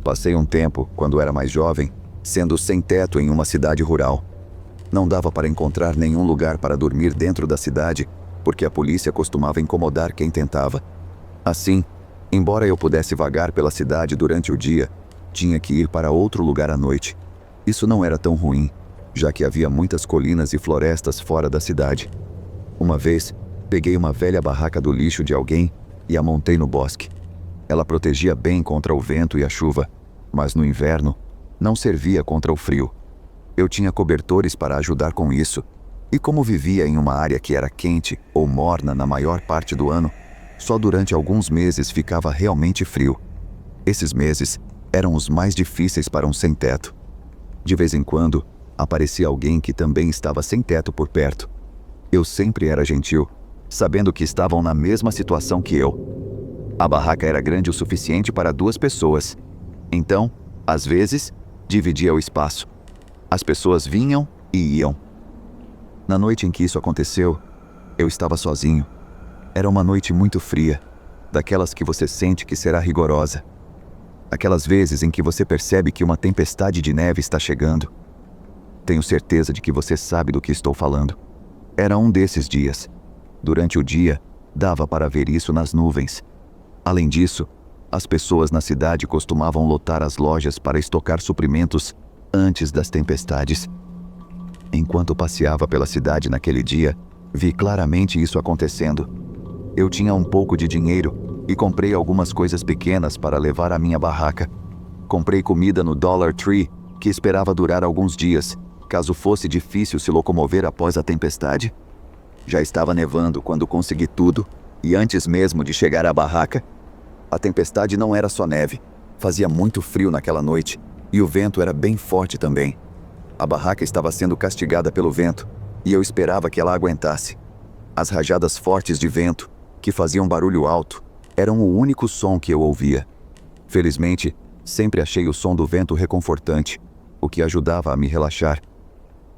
Passei um tempo, quando era mais jovem, sendo sem teto em uma cidade rural. Não dava para encontrar nenhum lugar para dormir dentro da cidade, porque a polícia costumava incomodar quem tentava. Assim, embora eu pudesse vagar pela cidade durante o dia, tinha que ir para outro lugar à noite. Isso não era tão ruim, já que havia muitas colinas e florestas fora da cidade. Uma vez, peguei uma velha barraca do lixo de alguém e a montei no bosque. Ela protegia bem contra o vento e a chuva, mas no inverno, não servia contra o frio. Eu tinha cobertores para ajudar com isso, e como vivia em uma área que era quente ou morna na maior parte do ano, só durante alguns meses ficava realmente frio. Esses meses eram os mais difíceis para um sem-teto. De vez em quando, aparecia alguém que também estava sem teto por perto. Eu sempre era gentil, sabendo que estavam na mesma situação que eu. A barraca era grande o suficiente para 2 pessoas. Então, às vezes, dividia o espaço. As pessoas vinham e iam. Na noite em que isso aconteceu, eu estava sozinho. Era uma noite muito fria, daquelas que você sente que será rigorosa. Aquelas vezes em que você percebe que uma tempestade de neve está chegando. Tenho certeza de que você sabe do que estou falando. Era um desses dias. Durante o dia, dava para ver isso nas nuvens. Além disso, as pessoas na cidade costumavam lotar as lojas para estocar suprimentos antes das tempestades. Enquanto passeava pela cidade naquele dia, vi claramente isso acontecendo. Eu tinha um pouco de dinheiro e comprei algumas coisas pequenas para levar à minha barraca. Comprei comida no Dollar Tree, que esperava durar alguns dias, caso fosse difícil se locomover após a tempestade. Já estava nevando quando consegui tudo, e antes mesmo de chegar à barraca, a tempestade não era só neve. Fazia muito frio naquela noite, e o vento era bem forte também. A barraca estava sendo castigada pelo vento, e eu esperava que ela aguentasse. As rajadas fortes de vento, que faziam barulho alto, eram o único som que eu ouvia. Felizmente, sempre achei o som do vento reconfortante, o que ajudava a me relaxar.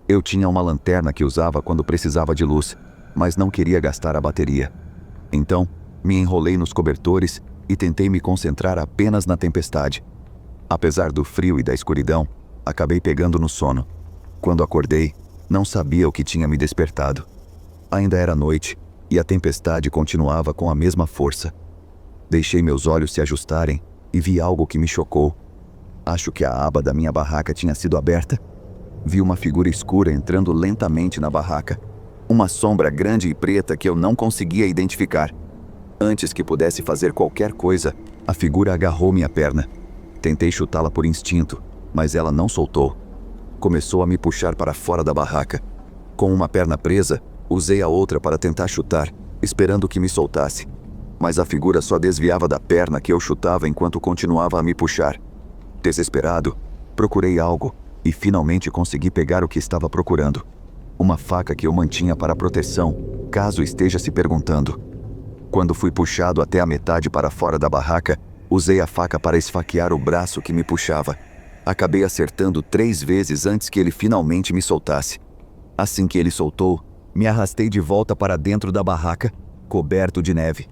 Eu tinha uma lanterna que usava quando precisava de luz, mas não queria gastar a bateria. Então, me enrolei nos cobertores e tentei me concentrar apenas na tempestade. Apesar do frio e da escuridão, acabei pegando no sono. Quando acordei, não sabia o que tinha me despertado. Ainda era noite e a tempestade continuava com a mesma força. Deixei meus olhos se ajustarem e vi algo que me chocou. Acho que a aba da minha barraca tinha sido aberta. Vi uma figura escura entrando lentamente na barraca. Uma sombra grande e preta que eu não conseguia identificar. Antes que pudesse fazer qualquer coisa, a figura agarrou minha perna. Tentei chutá-la por instinto, mas ela não soltou. Começou a me puxar para fora da barraca. Com uma perna presa, usei a outra para tentar chutar, esperando que me soltasse. Mas a figura só desviava da perna que eu chutava enquanto continuava a me puxar. Desesperado, procurei algo e finalmente consegui pegar o que estava procurando. Uma faca que eu mantinha para proteção, caso esteja se perguntando. Quando fui puxado até a metade para fora da barraca, usei a faca para esfaquear o braço que me puxava. Acabei acertando 3 vezes antes que ele finalmente me soltasse. Assim que ele soltou, me arrastei de volta para dentro da barraca, coberto de neve.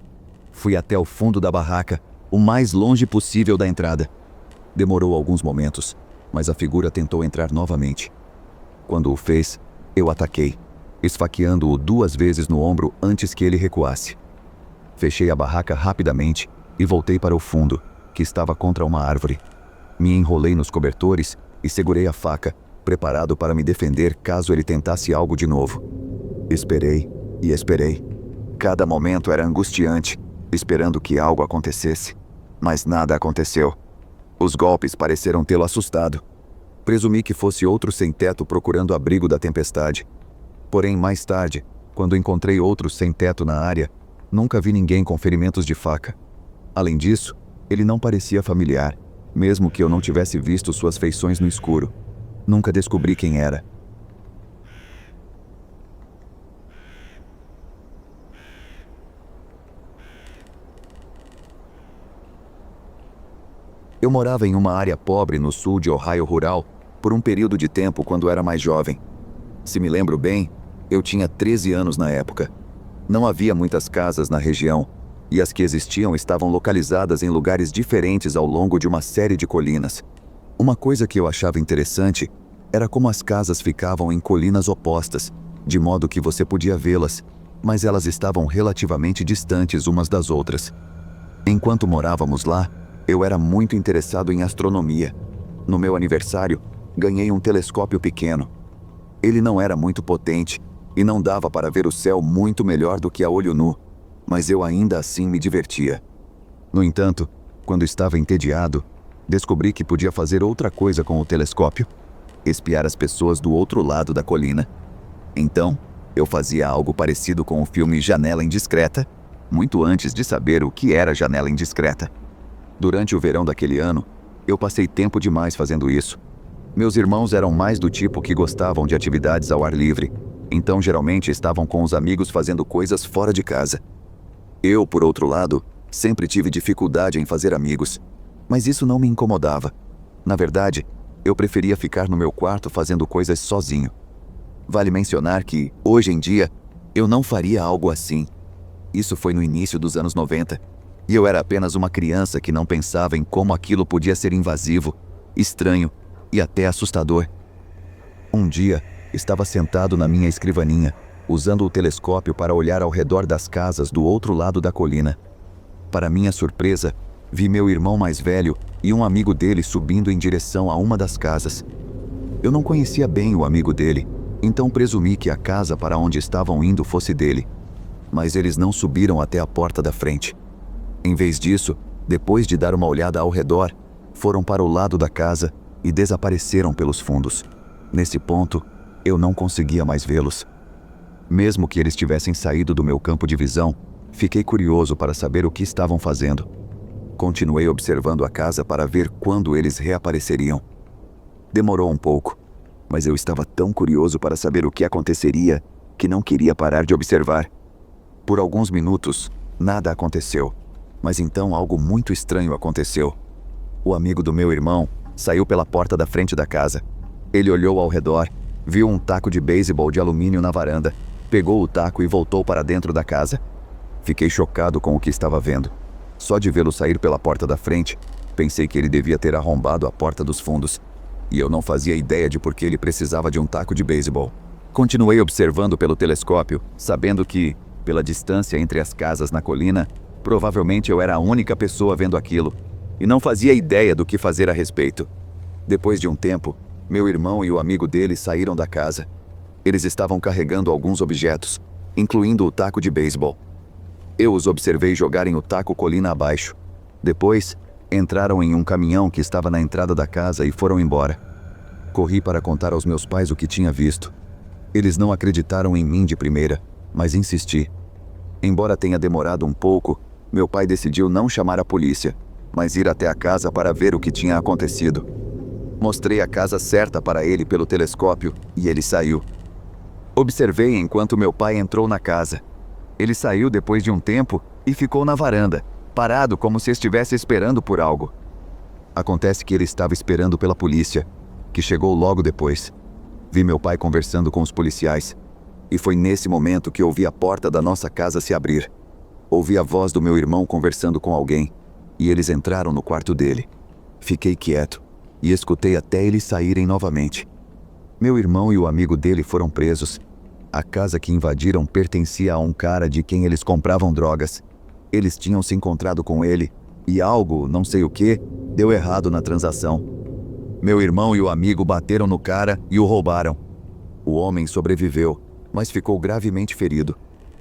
Fui até o fundo da barraca, o mais longe possível da entrada. Demorou alguns momentos, mas a figura tentou entrar novamente. Quando o fez, eu ataquei, esfaqueando-o 2 vezes no ombro antes que ele recuasse. Fechei a barraca rapidamente e voltei para o fundo, que estava contra uma árvore. Me enrolei nos cobertores e segurei a faca, preparado para me defender caso ele tentasse algo de novo. Esperei e esperei. Cada momento era angustiante, esperando que algo acontecesse. Mas nada aconteceu. Os golpes pareceram tê-lo assustado. Presumi que fosse outro sem-teto procurando abrigo da tempestade. Porém, mais tarde, quando encontrei outro sem-teto na área, nunca vi ninguém com ferimentos de faca. Além disso, ele não parecia familiar, mesmo que eu não tivesse visto suas feições no escuro. Nunca descobri quem era. Eu morava em uma área pobre no sul de Ohio rural por um período de tempo quando era mais jovem. Se me lembro bem, eu tinha 13 anos na época. Não havia muitas casas na região, e as que existiam estavam localizadas em lugares diferentes ao longo de uma série de colinas. Uma coisa que eu achava interessante era como as casas ficavam em colinas opostas, de modo que você podia vê-las, mas elas estavam relativamente distantes umas das outras. Enquanto morávamos lá, eu era muito interessado em astronomia. No meu aniversário, ganhei um telescópio pequeno. Ele não era muito potente e não dava para ver o céu muito melhor do que a olho nu, mas eu ainda assim me divertia. No entanto, quando estava entediado, descobri que podia fazer outra coisa com o telescópio: espiar as pessoas do outro lado da colina. Então, eu fazia algo parecido com o filme Janela Indiscreta, muito antes de saber o que era janela indiscreta. Durante o verão daquele ano, eu passei tempo demais fazendo isso. Meus irmãos eram mais do tipo que gostavam de atividades ao ar livre, então geralmente estavam com os amigos fazendo coisas fora de casa. Eu, por outro lado, sempre tive dificuldade em fazer amigos, mas isso não me incomodava. Na verdade, eu preferia ficar no meu quarto fazendo coisas sozinho. Vale mencionar que, hoje em dia, eu não faria algo assim. Isso foi no início dos anos 90, e eu era apenas uma criança que não pensava em como aquilo podia ser invasivo, estranho e até assustador. Um dia, estava sentado na minha escrivaninha, usando o telescópio para olhar ao redor das casas do outro lado da colina. Para minha surpresa, vi meu irmão mais velho e um amigo dele subindo em direção a uma das casas. Eu não conhecia bem o amigo dele, então presumi que a casa para onde estavam indo fosse dele. Mas eles não subiram até a porta da frente. Em vez disso, depois de dar uma olhada ao redor, foram para o lado da casa e desapareceram pelos fundos. Nesse ponto, eu não conseguia mais vê-los. Mesmo que eles tivessem saído do meu campo de visão, fiquei curioso para saber o que estavam fazendo. Continuei observando a casa para ver quando eles reapareceriam. Demorou um pouco, mas eu estava tão curioso para saber o que aconteceria que não queria parar de observar. Por alguns minutos, nada aconteceu, mas então algo muito estranho aconteceu. O amigo do meu irmão saiu pela porta da frente da casa. Ele olhou ao redor, viu um taco de beisebol de alumínio na varanda, pegou o taco e voltou para dentro da casa. Fiquei chocado com o que estava vendo. Só de vê-lo sair pela porta da frente, pensei que ele devia ter arrombado a porta dos fundos, e eu não fazia ideia de por que ele precisava de um taco de beisebol. Continuei observando pelo telescópio, sabendo que, pela distância entre as casas na colina, provavelmente eu era a única pessoa vendo aquilo, e não fazia ideia do que fazer a respeito. Depois de um tempo, meu irmão e o amigo dele saíram da casa. Eles estavam carregando alguns objetos, incluindo o taco de beisebol. Eu os observei jogarem o taco colina abaixo. Depois, entraram em um caminhão que estava na entrada da casa e foram embora. Corri para contar aos meus pais o que tinha visto. Eles não acreditaram em mim de primeira, mas insisti. Embora tenha demorado um pouco, meu pai decidiu não chamar a polícia, mas ir até a casa para ver o que tinha acontecido. Mostrei a casa certa para ele pelo telescópio e ele saiu. Observei enquanto meu pai entrou na casa. Ele saiu depois de um tempo e ficou na varanda, parado como se estivesse esperando por algo. Acontece que ele estava esperando pela polícia, que chegou logo depois. Vi meu pai conversando com os policiais, e foi nesse momento que ouvi a porta da nossa casa se abrir. Ouvi a voz do meu irmão conversando com alguém, e eles entraram no quarto dele. Fiquei quieto, e escutei até eles saírem novamente. Meu irmão e o amigo dele foram presos. A casa que invadiram pertencia a um cara de quem eles compravam drogas. Eles tinham se encontrado com ele, e algo, não sei o que, deu errado na transação. Meu irmão e o amigo bateram no cara e o roubaram. O homem sobreviveu, mas ficou gravemente ferido.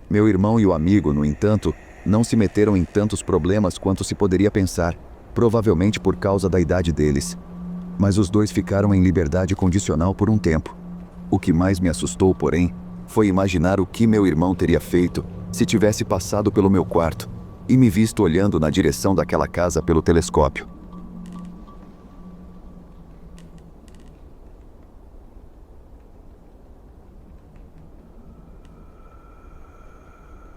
Meu irmão e o amigo, no entanto, não se meteram em tantos problemas quanto se poderia pensar, provavelmente por causa da idade deles. Mas os dois ficaram em liberdade condicional por um tempo. O que mais me assustou, porém, foi imaginar o que meu irmão teria feito se tivesse passado pelo meu quarto e me visto olhando na direção daquela casa pelo telescópio.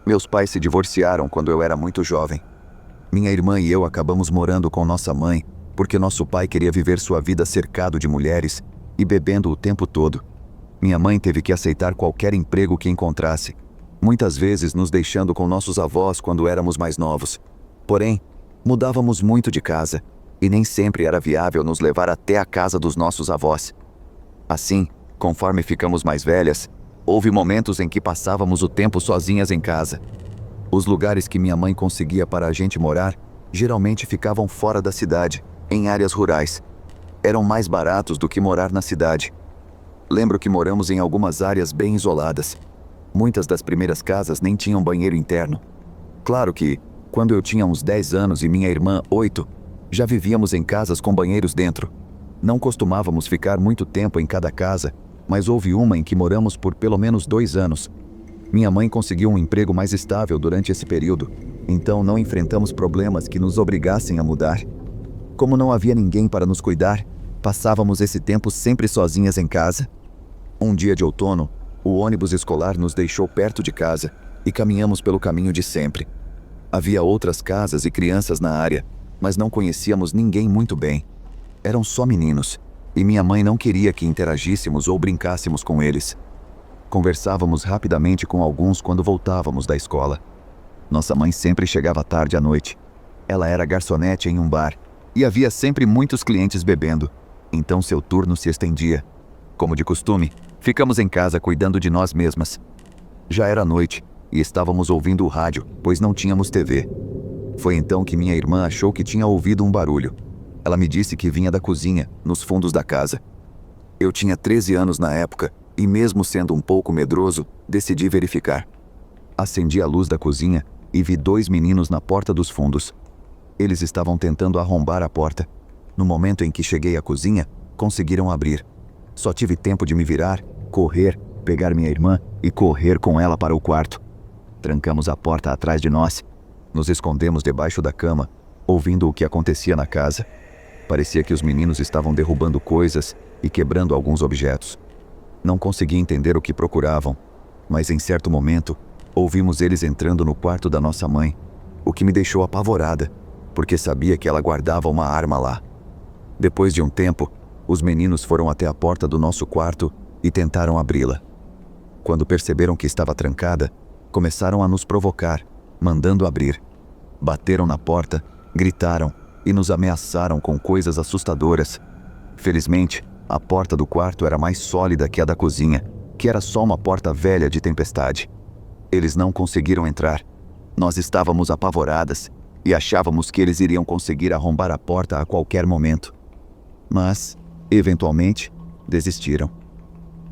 Meus pais se divorciaram quando eu era muito jovem. Minha irmã e eu acabamos morando com nossa mãe porque nosso pai queria viver sua vida cercado de mulheres e bebendo o tempo todo. Minha mãe teve que aceitar qualquer emprego que encontrasse. muitas vezes nos deixando com nossos avós quando éramos mais novos. Porém, mudávamos muito de casa, e nem sempre era viável nos levar até a casa dos nossos avós. Assim, conforme ficamos mais velhas, houve momentos em que passávamos o tempo sozinhas em casa. Os lugares que minha mãe conseguia para a gente morar, geralmente ficavam fora da cidade, em áreas rurais. Eram mais baratos do que morar na cidade. Lembro que moramos em algumas áreas bem isoladas. Muitas das primeiras casas nem tinham banheiro interno. Claro que, quando eu tinha uns 10 anos e minha irmã 8, já vivíamos em casas com banheiros dentro. Não costumávamos ficar muito tempo em cada casa, mas houve uma em que moramos por pelo menos 2 anos. Minha mãe conseguiu um emprego mais estável durante esse período, então não enfrentamos problemas que nos obrigassem a mudar. Como não havia ninguém para nos cuidar, passávamos esse tempo sempre sozinhas em casa. Um dia de outono, o ônibus escolar nos deixou perto de casa e caminhamos pelo caminho de sempre. Havia outras casas e crianças na área, mas não conhecíamos ninguém muito bem. Eram só meninos, e minha mãe não queria que interagíssemos ou brincássemos com eles. Conversávamos rapidamente com alguns quando voltávamos da escola. Nossa mãe sempre chegava tarde à noite. Ela era garçonete em um bar, e havia sempre muitos clientes bebendo, então seu turno se estendia. Como de costume, ficamos em casa cuidando de nós mesmas. Já era noite, e estávamos ouvindo o rádio, pois não tínhamos TV. Foi então que minha irmã achou que tinha ouvido um barulho. Ela me disse que vinha da cozinha, nos fundos da casa. Eu tinha 13 anos na época, e mesmo sendo um pouco medroso, decidi verificar. Acendi a luz da cozinha e vi 2 meninos na porta dos fundos. Eles estavam tentando arrombar a porta. No momento em que cheguei à cozinha, conseguiram abrir. Só tive tempo de me virar, correr, pegar minha irmã e correr com ela para o quarto. Trancamos a porta atrás de nós. Nos escondemos debaixo da cama, ouvindo o que acontecia na casa. Parecia que os meninos estavam derrubando coisas e quebrando alguns objetos. Não consegui entender o que procuravam, mas em certo momento, ouvimos eles entrando no quarto da nossa mãe, o que me deixou apavorada, porque sabia que ela guardava uma arma lá. Depois de um tempo, os meninos foram até a porta do nosso quarto e tentaram abri-la. Quando perceberam que estava trancada, começaram a nos provocar, mandando abrir. Bateram na porta, gritaram e nos ameaçaram com coisas assustadoras. Felizmente, a porta do quarto era mais sólida que a da cozinha, que era só uma porta velha de tempestade. Eles não conseguiram entrar. Nós estávamos apavoradas e achávamos que eles iriam conseguir arrombar a porta a qualquer momento. Mas, eventualmente, desistiram.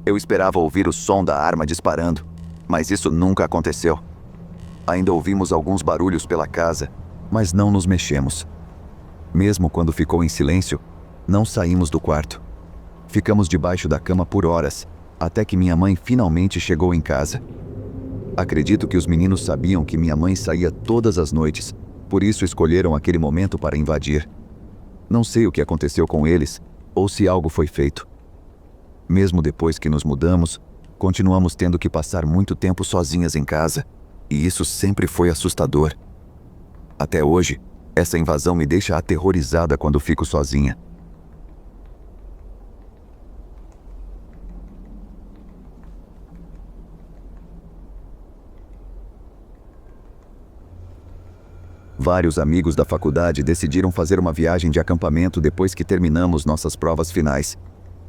Eu esperava ouvir o som da arma disparando, mas isso nunca aconteceu. Ainda ouvimos alguns barulhos pela casa, mas não nos mexemos. Mesmo quando ficou em silêncio, não saímos do quarto. Ficamos debaixo da cama por horas, até que minha mãe finalmente chegou em casa. Acredito que os meninos sabiam que minha mãe saía todas as noites, por isso escolheram aquele momento para invadir. Não sei o que aconteceu com eles, ou se algo foi feito. Mesmo depois que nos mudamos, continuamos tendo que passar muito tempo sozinhas em casa, e isso sempre foi assustador. Até hoje, essa invasão me deixa aterrorizada quando fico sozinha. Vários amigos da faculdade decidiram fazer uma viagem de acampamento depois que terminamos nossas provas finais.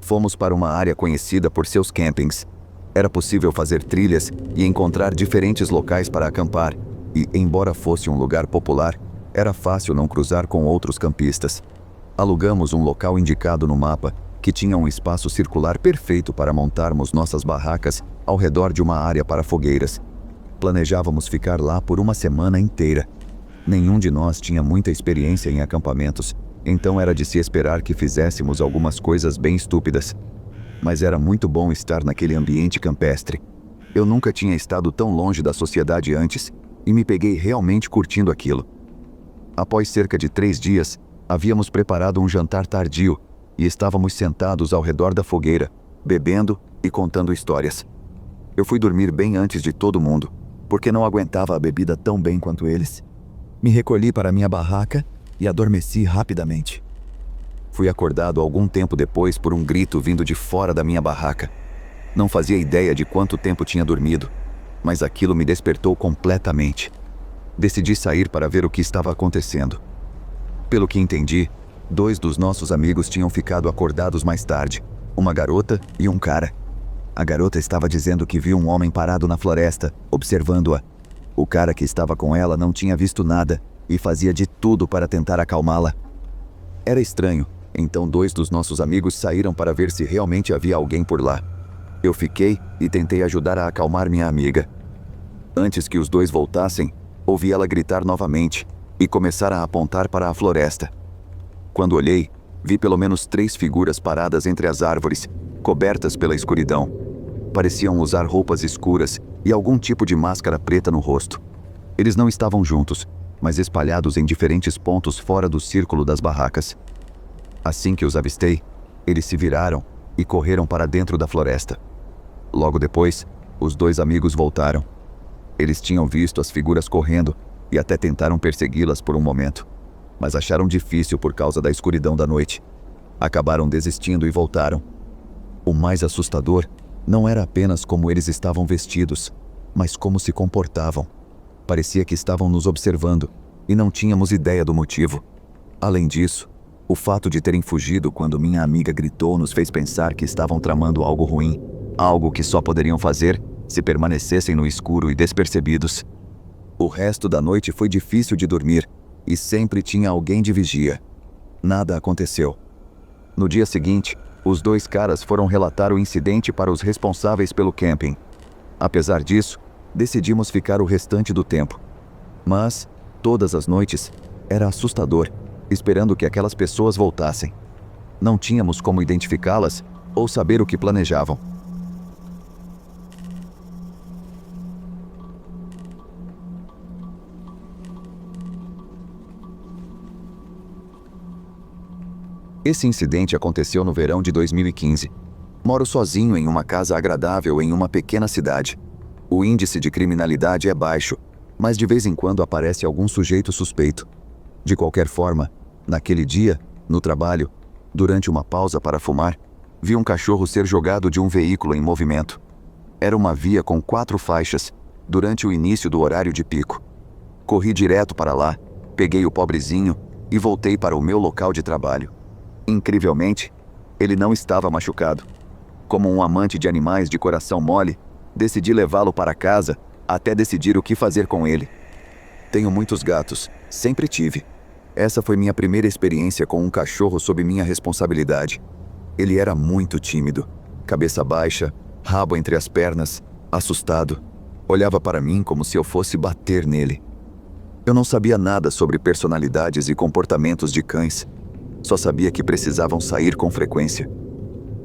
Fomos para uma área conhecida por seus campings. Era possível fazer trilhas e encontrar diferentes locais para acampar, e, embora fosse um lugar popular, era fácil não cruzar com outros campistas. Alugamos um local indicado no mapa, que tinha um espaço circular perfeito para montarmos nossas barracas ao redor de uma área para fogueiras. Planejávamos ficar lá por uma semana inteira. Nenhum de nós tinha muita experiência em acampamentos, então era de se esperar que fizéssemos algumas coisas bem estúpidas. Mas era muito bom estar naquele ambiente campestre. Eu nunca tinha estado tão longe da sociedade antes e me peguei realmente curtindo aquilo. Após cerca de 3 dias, havíamos preparado um jantar tardio e estávamos sentados ao redor da fogueira, bebendo e contando histórias. Eu fui dormir bem antes de todo mundo, porque não aguentava a bebida tão bem quanto eles. Me recolhi para minha barraca e adormeci rapidamente. Fui acordado algum tempo depois por um grito vindo de fora da minha barraca. Não fazia ideia de quanto tempo tinha dormido. mas aquilo me despertou completamente. Decidi sair para ver o que estava acontecendo. Pelo que entendi, 2 dos nossos amigos tinham ficado acordados mais tarde, uma garota e um cara. A garota estava dizendo que viu um homem parado na floresta, observando-a. O cara que estava com ela não tinha visto nada e fazia de tudo para tentar acalmá-la. Era estranho, então 2 dos nossos amigos saíram para ver se realmente havia alguém por lá. Eu fiquei e tentei ajudar a acalmar minha amiga. Antes que os 2 voltassem, ouvi ela gritar novamente e começar a apontar para a floresta. Quando olhei, vi pelo menos 3 figuras paradas entre as árvores, cobertas pela escuridão. Pareciam usar roupas escuras e algum tipo de máscara preta no rosto. Eles não estavam juntos, mas espalhados em diferentes pontos fora do círculo das barracas. Assim que os avistei, eles se viraram e correram para dentro da floresta. Logo depois, os 2 amigos voltaram. Eles tinham visto as figuras correndo e até tentaram persegui-las por um momento, mas acharam difícil por causa da escuridão da noite. Acabaram desistindo e voltaram. O mais assustador não era apenas como eles estavam vestidos, mas como se comportavam. Parecia que estavam nos observando e não tínhamos ideia do motivo. Além disso, o fato de terem fugido quando minha amiga gritou nos fez pensar que estavam tramando algo ruim, algo que só poderiam fazer se permanecessem no escuro e despercebidos. O resto da noite foi difícil de dormir e sempre tinha alguém de vigia. Nada aconteceu. No dia seguinte, os 2 caras foram relatar o incidente para os responsáveis pelo camping. Apesar disso, decidimos ficar o restante do tempo. Mas, todas as noites, era assustador, esperando que aquelas pessoas voltassem. Não tínhamos como identificá-las ou saber o que planejavam. Esse incidente aconteceu no verão de 2015. Moro sozinho em uma casa agradável em uma pequena cidade. O índice de criminalidade é baixo, mas de vez em quando aparece algum sujeito suspeito. De qualquer forma, naquele dia, no trabalho, durante uma pausa para fumar, vi um cachorro ser jogado de um veículo em movimento. Era uma via com 4 faixas, durante o início do horário de pico. Corri direto para lá, peguei o pobrezinho e voltei para o meu local de trabalho. Incrivelmente, ele não estava machucado. Como um amante de animais de coração mole, decidi levá-lo para casa até decidir o que fazer com ele. Tenho muitos gatos, sempre tive. Essa foi minha primeira experiência com um cachorro sob minha responsabilidade. Ele era muito tímido, cabeça baixa, rabo entre as pernas, assustado. Olhava para mim como se eu fosse bater nele. Eu não sabia nada sobre personalidades e comportamentos de cães. Só sabia que precisavam sair com frequência.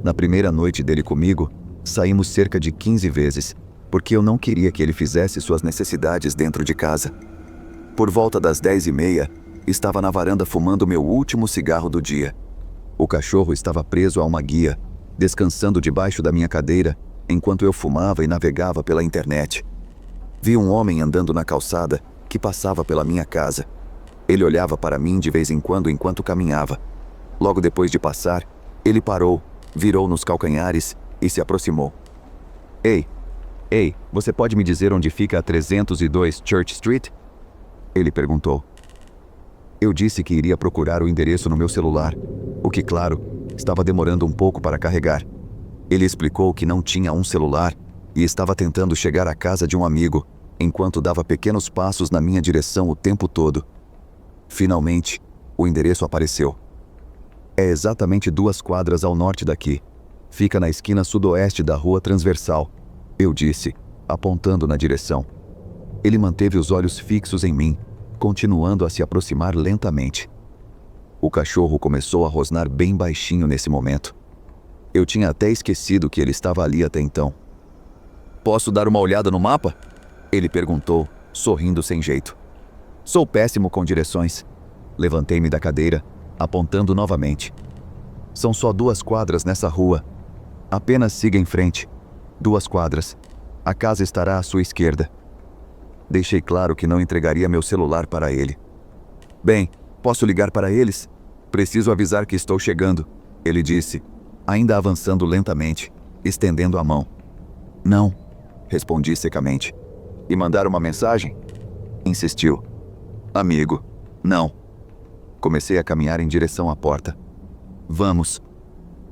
Na primeira noite dele comigo, saímos cerca de 15 vezes, porque eu não queria que ele fizesse suas necessidades dentro de casa. Por volta das 10h30, estava na varanda fumando meu último cigarro do dia. O cachorro estava preso a uma guia, descansando debaixo da minha cadeira, enquanto eu fumava e navegava pela internet. Vi um homem andando na calçada que passava pela minha casa. Ele olhava para mim de vez em quando enquanto caminhava. Logo depois de passar, ele parou, virou nos calcanhares e se aproximou. Ei, você pode me dizer onde fica a 302 Church Street? Ele perguntou. Eu disse que iria procurar o endereço no meu celular, o que, claro, estava demorando um pouco para carregar. Ele explicou que não tinha um celular e estava tentando chegar à casa de um amigo, enquanto dava pequenos passos na minha direção o tempo todo. Finalmente, o endereço apareceu. É exatamente 2 quadras ao norte daqui. Fica na esquina sudoeste da rua transversal, eu disse, apontando na direção. Ele manteve os olhos fixos em mim, continuando a se aproximar lentamente. O cachorro começou a rosnar bem baixinho nesse momento. Eu tinha até esquecido que ele estava ali até então. Posso dar uma olhada no mapa? Ele perguntou, sorrindo sem jeito. Sou péssimo com direções. Levantei-me da cadeira, apontando novamente. São só 2 quadras nessa rua. Apenas siga em frente. 2 quadras. A casa estará à sua esquerda. Deixei claro que não entregaria meu celular para ele. Bem, posso ligar para eles? Preciso avisar que estou chegando, ele disse, ainda avançando lentamente, estendendo a mão. Não, respondi secamente. E mandar uma mensagem? Insistiu. Amigo, não. Comecei a caminhar em direção à porta. Vamos.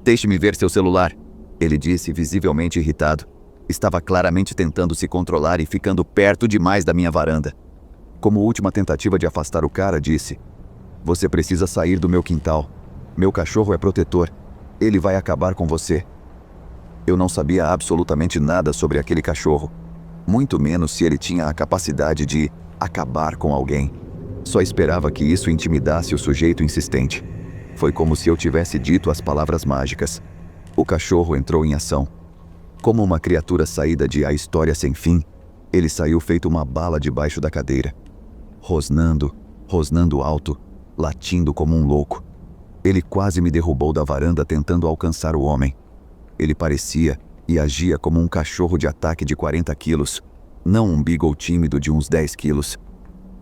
Deixe-me ver seu celular, ele disse, visivelmente irritado. Estava claramente tentando se controlar e ficando perto demais da minha varanda. Como última tentativa de afastar o cara, disse: Você precisa sair do meu quintal. Meu cachorro é protetor. Ele vai acabar com você. Eu não sabia absolutamente nada sobre aquele cachorro. Muito menos se ele tinha a capacidade de acabar com alguém. Só esperava que isso intimidasse o sujeito insistente. Foi como se eu tivesse dito as palavras mágicas. O cachorro entrou em ação. Como uma criatura saída de A História Sem Fim, ele saiu feito uma bala debaixo da cadeira. Rosnando, rosnando alto, latindo como um louco. Ele quase me derrubou da varanda tentando alcançar o homem. Ele parecia e agia como um cachorro de ataque de 40 quilos, não um beagle tímido de uns 10 quilos.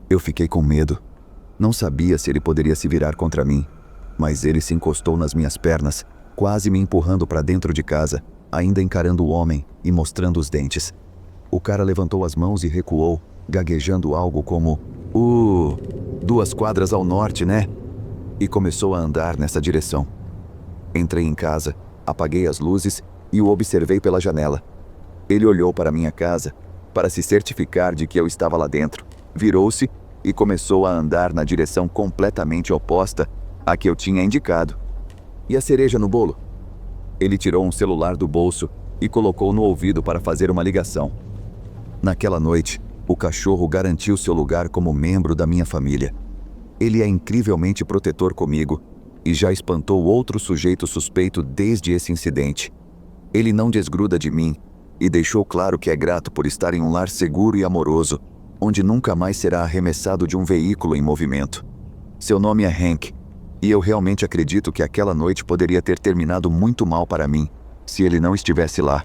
Eu fiquei com medo. Não sabia se ele poderia se virar contra mim, mas ele se encostou nas minhas pernas, quase me empurrando para dentro de casa, ainda encarando o homem e mostrando os dentes. O cara levantou as mãos e recuou, gaguejando algo como 2 quadras ao norte, né? E começou a andar nessa direção. Entrei em casa, apaguei as luzes e o observei pela janela. Ele olhou para minha casa, para se certificar de que eu estava lá dentro, virou-se e começou a andar na direção completamente oposta à que eu tinha indicado. E a cereja no bolo? Ele tirou um celular do bolso e colocou no ouvido para fazer uma ligação. Naquela noite, o cachorro garantiu seu lugar como membro da minha família. Ele é incrivelmente protetor comigo e já espantou outro sujeito suspeito desde esse incidente. Ele não desgruda de mim e deixou claro que é grato por estar em um lar seguro e amoroso, onde nunca mais será arremessado de um veículo em movimento. Seu nome é Hank, e eu realmente acredito que aquela noite poderia ter terminado muito mal para mim, se ele não estivesse lá.